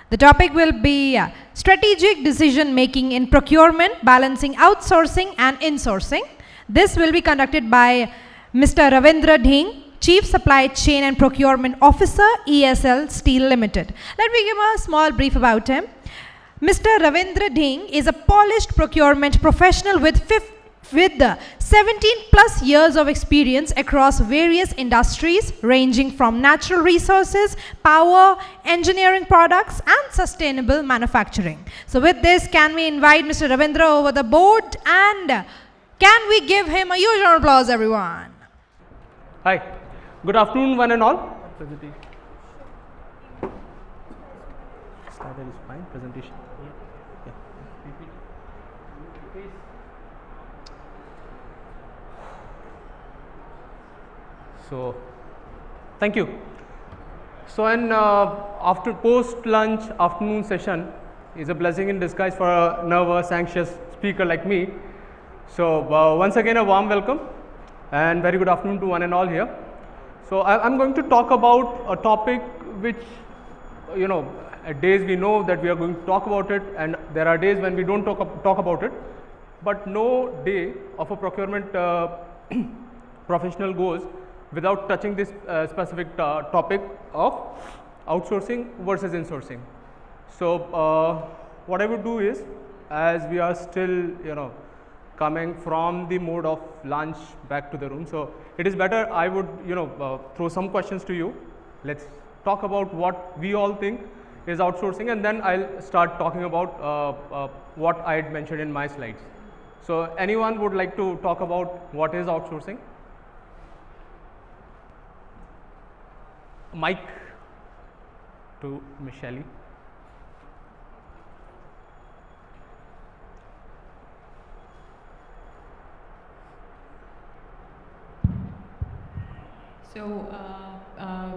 The topic will be strategic decision making in procurement, balancing outsourcing and insourcing. This will be conducted by Mr. Ravindra Dhing, Chief Supply Chain and Procurement Officer, ESL Steel Limited. Let me give a small brief about him. Mr. Ravindra Dhing is a polished procurement professional with 17 plus years of experience across various industries ranging from natural resources, power, engineering products and sustainable manufacturing. So with this, can we invite Mr. Ravindra over the board, and can we give him a huge round of applause, everyone? Hi, good afternoon one and all. Started is fine, presentation. So, thank you. So, an after post-lunch afternoon session is a blessing in disguise for a nervous, anxious speaker like me. So, once again a warm welcome and very good afternoon to one and all here. So, I'm going to talk about a topic which, at days we know that we are going to talk about it, and there are days when we don't talk about it, but no day of a procurement professional goes without touching this specific topic of outsourcing versus insourcing. So, what I would do is, as we are still coming from the mode of lunch back to the room, so it is better I would throw some questions to you. Let's talk about what we all think is outsourcing, and then I'll start talking about what I had mentioned in my slides. So, anyone would like to talk about what is outsourcing? Mic to Michelle. So,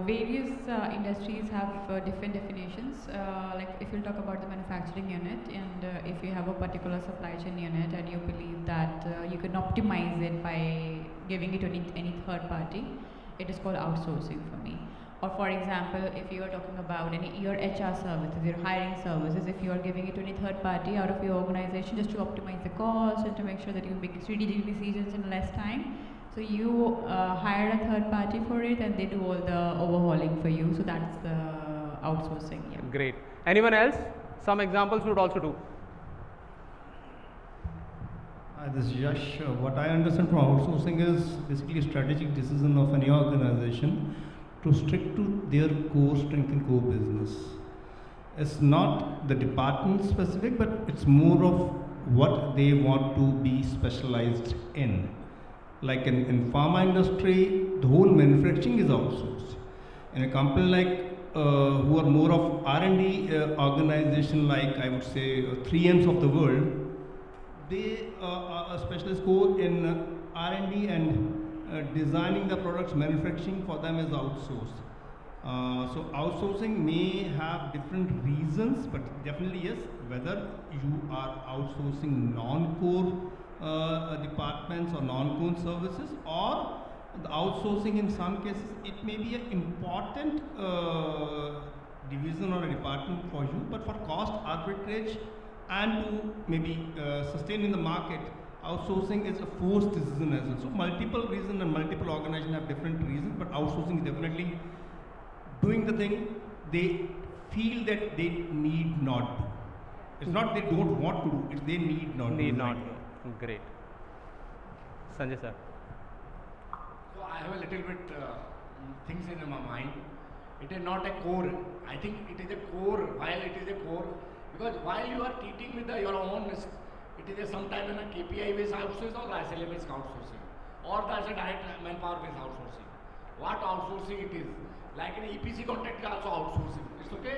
various industries have different definitions. Like if you talk about the manufacturing unit, and if you have a particular supply chain unit and you believe that you can optimize it by giving it to any third party, it is called outsourcing for me. Or for example, if you are talking about your HR services, your hiring services, if you are giving it to any third party out of your organization just to optimize the cost and to make sure that you make strategic decisions in less time, so you hire a third party for it and they do all the overhauling for you. So that's the outsourcing. Yeah. Great. Anyone else? Some examples would also do. This is Yash. What I understand from outsourcing is basically a strategic decision of any organization to stick to their core strength and core business. It's not the department specific, but it's more of what they want to be specialized in. Like in pharma industry, the whole manufacturing is outsourced. In a company like who are more of R&D organization, like I would say 3Ms of the world, they are specialists go in R&D and designing the products, manufacturing for them is outsourced. So outsourcing may have different reasons, but definitely yes, whether you are outsourcing non-core departments or non-core services, or the outsourcing in some cases, it may be an important division or a department for you, but for cost arbitrage and to maybe sustain in the market, outsourcing is a forced decision as well. So multiple reasons and multiple organizations have different reasons, but outsourcing is definitely doing the thing they feel that they need not do. It's not they don't want to do, it's they need not do. Great. Sanjay sir. So I have a little bit things in my mind. It is not a core. I think it is a core. While it is a core, because while you are treating with your own, it is sometime in a KPI based outsourcing or the SLA based outsourcing, or the direct manpower based outsourcing. What outsourcing it is? Like an EPC contract also outsourcing. It's okay.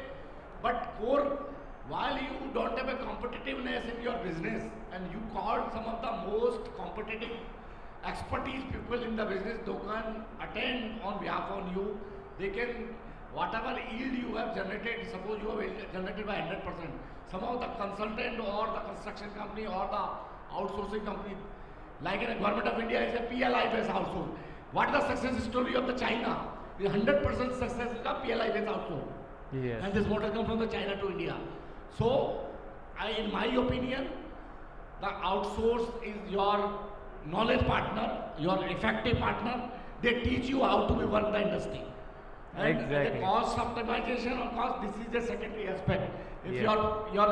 But core, while you don't have a competitiveness in your business and you call some of the most competitive expertise people in the business, they can attend on behalf of you. They can, whatever yield you have generated, suppose you have generated by 100%, somehow the consultant or the construction company or the outsourcing company, like in the government of India, is a PLI based outsource. What is the success story of the China? The 100% success is a PLI based outsource. Yes. And this motor comes from the China to India. So, in my opinion, the outsource is your knowledge partner, your effective partner. They teach you how to work the industry. And Exactly. the cost optimization or cost, this is the secondary aspect. If Yeah. your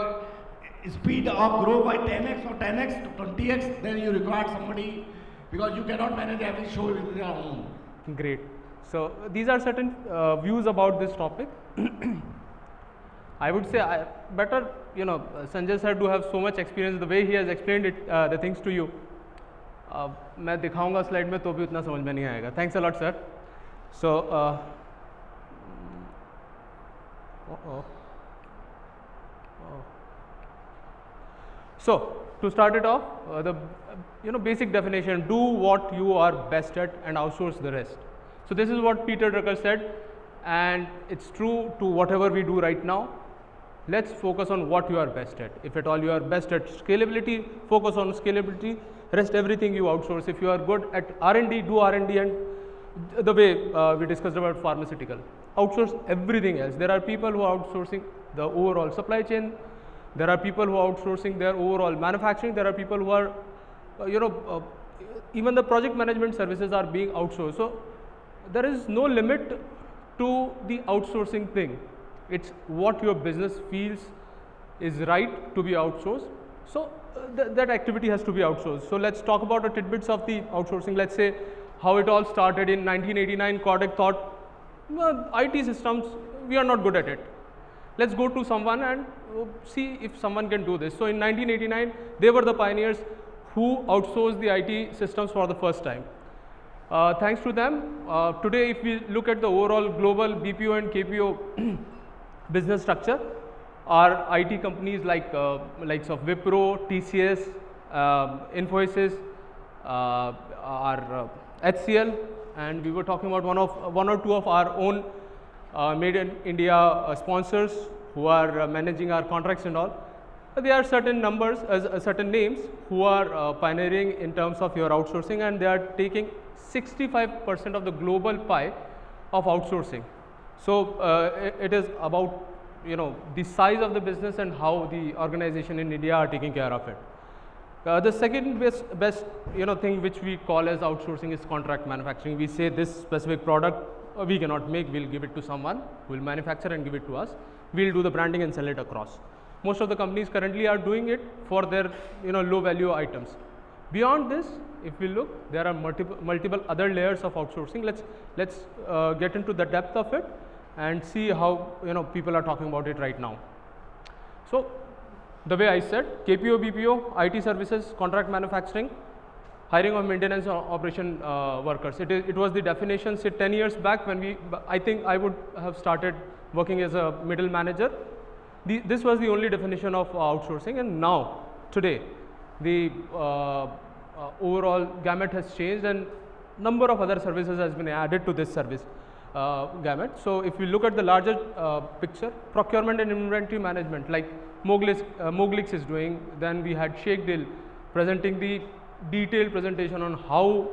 speed of grow by 10x or 10x to 20x, then you require somebody, because you cannot manage every show with your own. Great. So these are certain views about this topic. I would say better, Sanjay sir do have so much experience. The way he has explained it, the things to you, मैं दिखाऊंगा slide में तो भी उतना समझ में नहीं आएगा. Thanks a lot, sir. So, so to start it off, the basic definition: do what you are best at and outsource the rest. So this is what Peter Drucker said, and it's true to whatever we do right now. Let's focus on what you are best at. If at all you are best at scalability, focus on scalability. Rest everything you outsource. If you are good at R&D, do R&D, and the way we discussed about pharmaceutical, outsource everything else. There are people who are outsourcing the overall supply chain. There are people who are outsourcing their overall manufacturing. There are people who are, even the project management services are being outsourced. So there is no limit to the outsourcing thing. It's what your business feels is right to be outsourced. So that activity has to be outsourced. So let's talk about the tidbits of the outsourcing. Let's say how it all started in 1989. Kodak thought, IT systems, we are not good at it. Let's go to someone and see if someone can do this. So in 1989, they were the pioneers who outsourced the IT systems for the first time. Thanks to them, today if we look at the overall global BPO and KPO business structure, our IT companies like likes of Wipro, TCS, Infosys, our HCL, and we were talking about one or two of our own made in India sponsors who are managing our contracts and all. There are certain numbers, certain names who are pioneering in terms of your outsourcing, and they are taking 65% of the global pie of outsourcing. So it is about the size of the business and how the organization in India are taking care of it. The second best thing which we call as outsourcing is contract manufacturing. We say this specific product we cannot make, we'll give it to someone who will manufacture and give it to us. We'll do the branding and sell it across. Most of the companies currently are doing it for their low value items. Beyond this, if we look, there are multiple other layers of outsourcing. Let's get into the depth of it and see how people are talking about it right now. So the way I said, KPO, BPO, IT services, contract manufacturing, hiring of maintenance or operation workers. It was the definition say 10 years back when I think I would have started working as a middle manager. This was the only definition of outsourcing, and now today the overall gamut has changed and number of other services has been added to this service gamut. So if we look at the larger picture, procurement and inventory management like Moglix is doing, then we had Sheikh Dil presenting the detailed presentation on how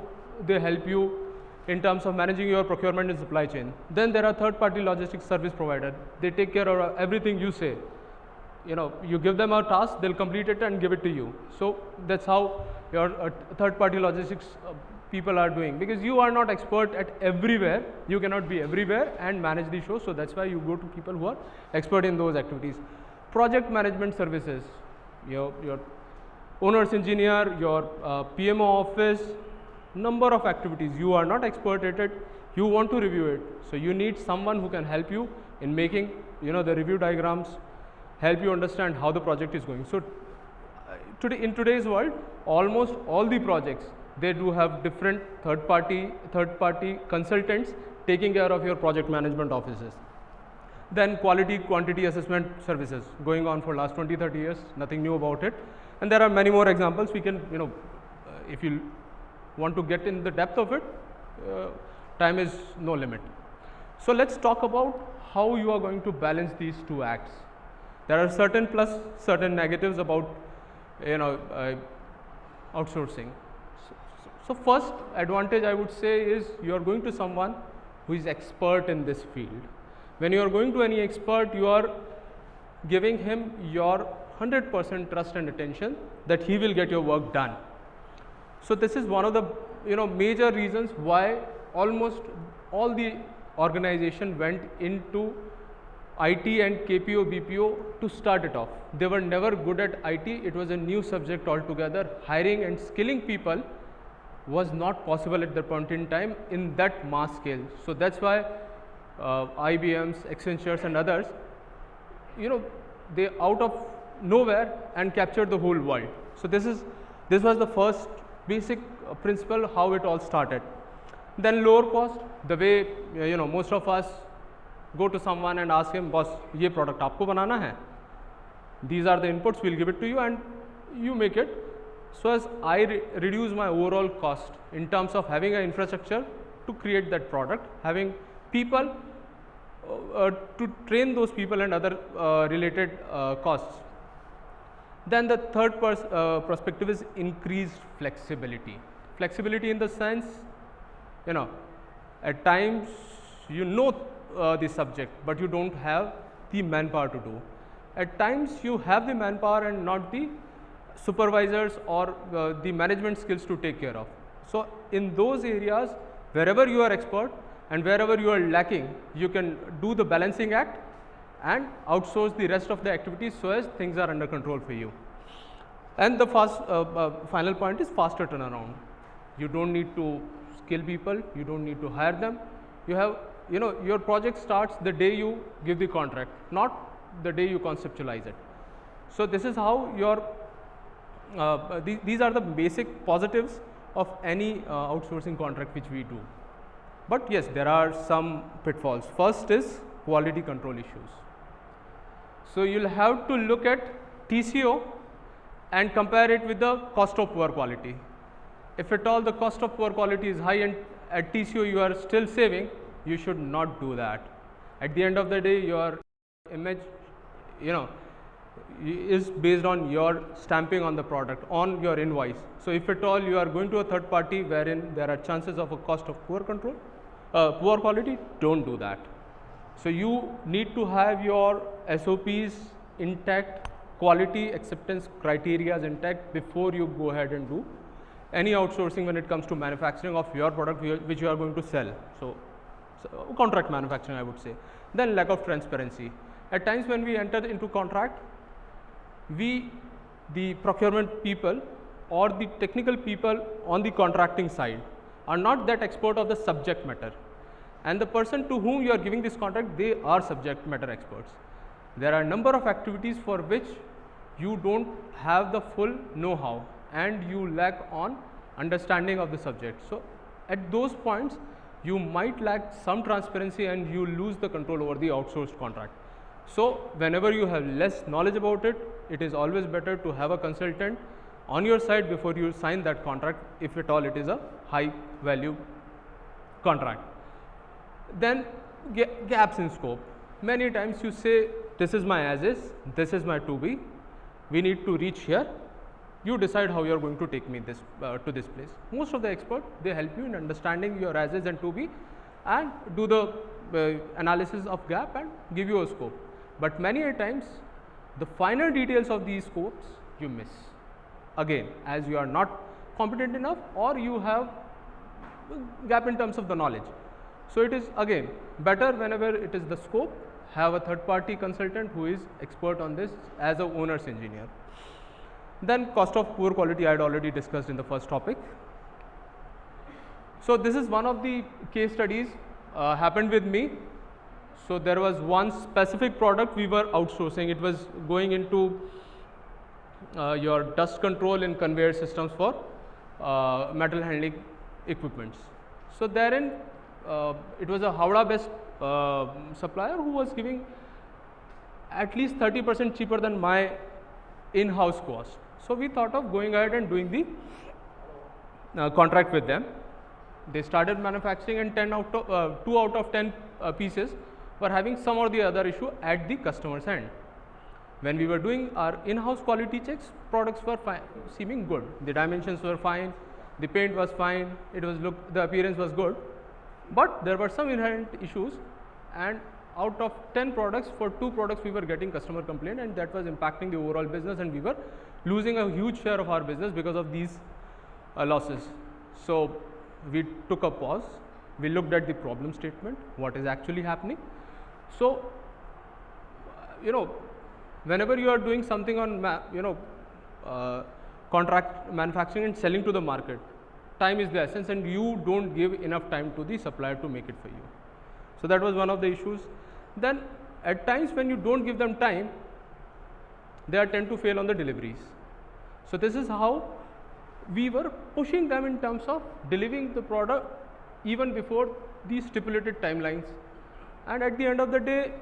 they help you in terms of managing your procurement and supply chain. Then there are third-party logistics service provider. They take care of everything you say. You give them a task, they'll complete it and give it to you. So that's how your third-party logistics people are doing, because you are not expert at everywhere. You cannot be everywhere and manage the show. So that's why you go to people who are expert in those activities. Project management services, your owner's engineer, your PMO office, number of activities. You are not expert at it, you want to review it. So you need someone who can help you in making the review diagrams, help you understand how the project is going. So in today's world, almost all the projects, they do have different third party consultants taking care of your project management offices. Then quality quantity assessment services going on for last 20-30 years, nothing new about it. And there are many more examples. We can, if you want to get in the depth of it, time is no limit. So let's talk about how you are going to balance these two acts. There are certain plus, certain negatives about outsourcing. So first advantage I would say is you are going to someone who is expert in this field. When you are going to any expert, you are giving him your 100% trust and attention that he will get your work done. So this is one of the major reasons why almost all the organization went into IT and KPO, BPO to start it off. They were never good at IT. It was a new subject altogether. Hiring and skilling people was not possible at that point in time in that mass scale. So that's why IBMs, Accentures and others, they out of nowhere and captured the whole world. So this was the first basic principle how it all started. Then lower cost, the way most of us go to someone and ask him, boss, ये product आपको बनाना है. These are the inputs, we'll give it to you and you make it. So as I reduce my overall cost in terms of having an infrastructure to create that product, having people to train those people and other related costs. Then the third perspective is increased flexibility. Flexibility in the sense, at times the subject, but you don't have the manpower to do. At times you have the manpower and not the supervisors or the management skills to take care of. So in those areas, wherever you are expert and wherever you are lacking, you can do the balancing act and outsource the rest of the activities so as things are under control for you. And the final point is faster turnaround. You don't need to skill people, you don't need to hire them. You have, your project starts the day you give the contract, not the day you conceptualize it. So this is how your, these are the basic positives of any outsourcing contract which we do. But yes, there are some pitfalls. First is quality control issues. So you'll have to look at TCO and compare it with the cost of poor quality. If at all the cost of poor quality is high and at TCO you are still saving, you should not do that. At the end of the day, your image, is based on your stamping on the product, on your invoice. So if at all you are going to a third party wherein there are chances of a cost of poor quality, don't do that. So you need to have your SOPs intact, quality acceptance criteria intact before you go ahead and do any outsourcing when it comes to manufacturing of your product which you are going to sell. So contract manufacturing, I would say. Then lack of transparency. At times when we enter into contract, the procurement people or the technical people on the contracting side are not that expert of the subject matter. And the person to whom you are giving this contract, they are subject matter experts. There are a number of activities for which you don't have the full know-how and you lack on understanding of the subject. So at those points, you might lack some transparency and you lose the control over the outsourced contract. So whenever you have less knowledge about it, it is always better to have a consultant on your side before you sign that contract, if at all it is a high value contract. Then gaps in scope. Many times you say, this is my as is, this is my to be, we need to reach here. You decide how you are going to take me to this place. Most of the experts, they help you in understanding your as is and to be and do the analysis of gap and give you a scope. But many a times, the final details of these scopes you miss. Again, as you are not competent enough or you have gap in terms of the knowledge. So it is again better whenever it is the scope, have a third party consultant who is expert on this as a owner's engineer. Then cost of poor quality I had already discussed in the first topic. So this is one of the case studies happened with me. So there was one specific product we were outsourcing. It was going into your dust control and conveyor systems for metal handling equipments. So therein it was a Howrah based supplier who was giving at least 30% cheaper than my in-house cost. So we thought of going ahead and doing the contract with them. They started manufacturing and 2 out of 10 pieces were having some or the other issue at the customer's end. When we were doing our in-house quality checks, products were seeming good. The dimensions were fine, the paint was fine, the appearance was good. But there were some inherent issues and out of 10 products, for 2 products we were getting customer complaint, and that was impacting the overall business, and we were losing a huge share of our business because of these losses. So we took a pause, we looked at the problem statement, what is actually happening. So whenever you are doing something on contract manufacturing and selling to the market, time is the essence, and you don't give enough time to the supplier to make it for you. So that was one of the issues. Then at times when you don't give them time, they tend to fail on the deliveries. So this is how we were pushing them in terms of delivering the product even before these stipulated timelines. And at the end of the day,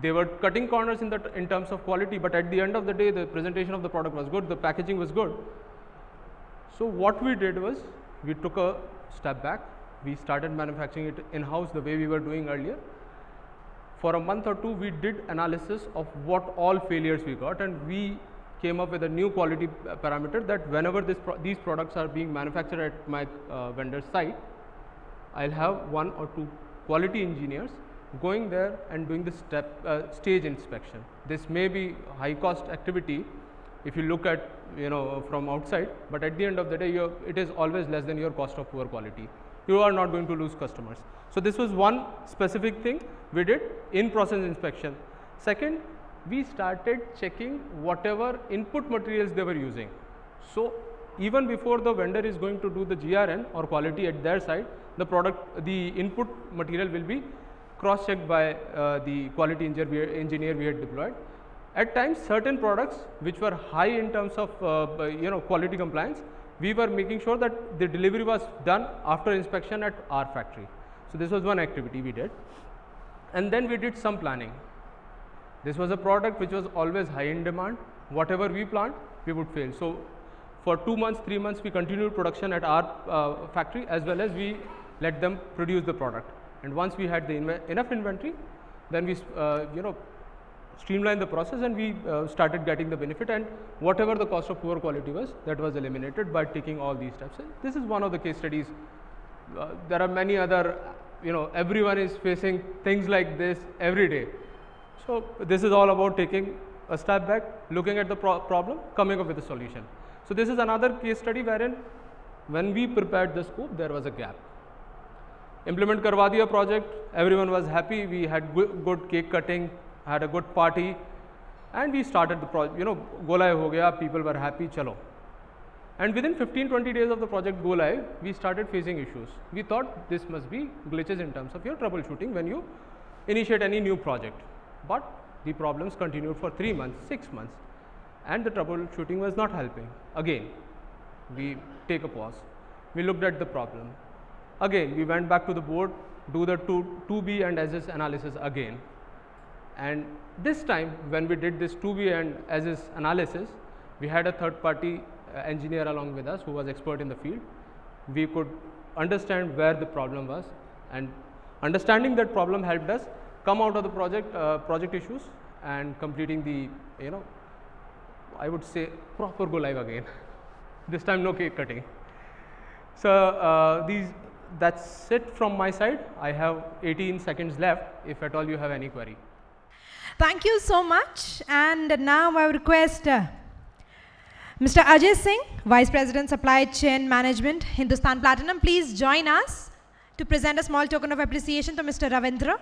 they were cutting corners in terms of quality, but at the end of the day, the presentation of the product was good, the packaging was good. So what we did was, we took a step back, we started manufacturing it in-house the way we were doing earlier. For a month or two, we did analysis of what all failures we got, and we came up with a new quality parameter that whenever these products are being manufactured at my vendor site, I'll have 1 or 2 quality engineers going there and doing the stage inspection. This may be high cost activity if you look at from outside, but at the end of the day it is always less than your cost of poor quality. You are not going to lose customers. So this was one specific thing we did in process inspection. Second, we started checking whatever input materials they were using. So even before the vendor is going to do the GRN or quality at their side, the input material will be cross-checked by the quality engineer we had deployed. At times, certain products which were high in terms of quality compliance, we were making sure that the delivery was done after inspection at our factory. So this was one activity we did. And then we did some planning. This was a product which was always high in demand. Whatever we planned, we would fail. So for 2 months, 3 months, we continued production at our factory, as well as we let them produce the product. And once we had the enough inventory, then we streamlined the process, and we started getting the benefit, and whatever the cost of poor quality was, that was eliminated by taking all these steps. And this is one of the case studies. There are many other, everyone is facing things like this every day. So this is all about taking a step back, looking at the problem, coming up with a solution. So this is another case study wherein when we prepared the scope, there was a gap. Implement karwa diya project, everyone was happy, we had good cake cutting, had a good party, and we started the project, go live ho gaya, people were happy, chalo. And within 15-20 days of the project go live, we started facing issues. We thought this must be glitches in terms of your troubleshooting when you initiate any new project. But the problems continued for 3 months, 6 months, and the troubleshooting was not helping. Again, we take a pause. We looked at the problem. Again, we went back to the board, do the 2B and as-is analysis again. And this time, when we did this 2B and as-is analysis, we had a third-party engineer along with us who was expert in the field. We could understand where the problem was, and understanding that problem helped us come out of the project issues and completing the, I would say proper go live again. This time no cake cutting. So that's it from my side. I have 18 seconds left if at all you have any query. Thank you so much. And now I request Mr. Ajay Singh, Vice President Supply Chain Management, Hindustan Platinum, please join us to present a small token of appreciation to Mr. Ravindra.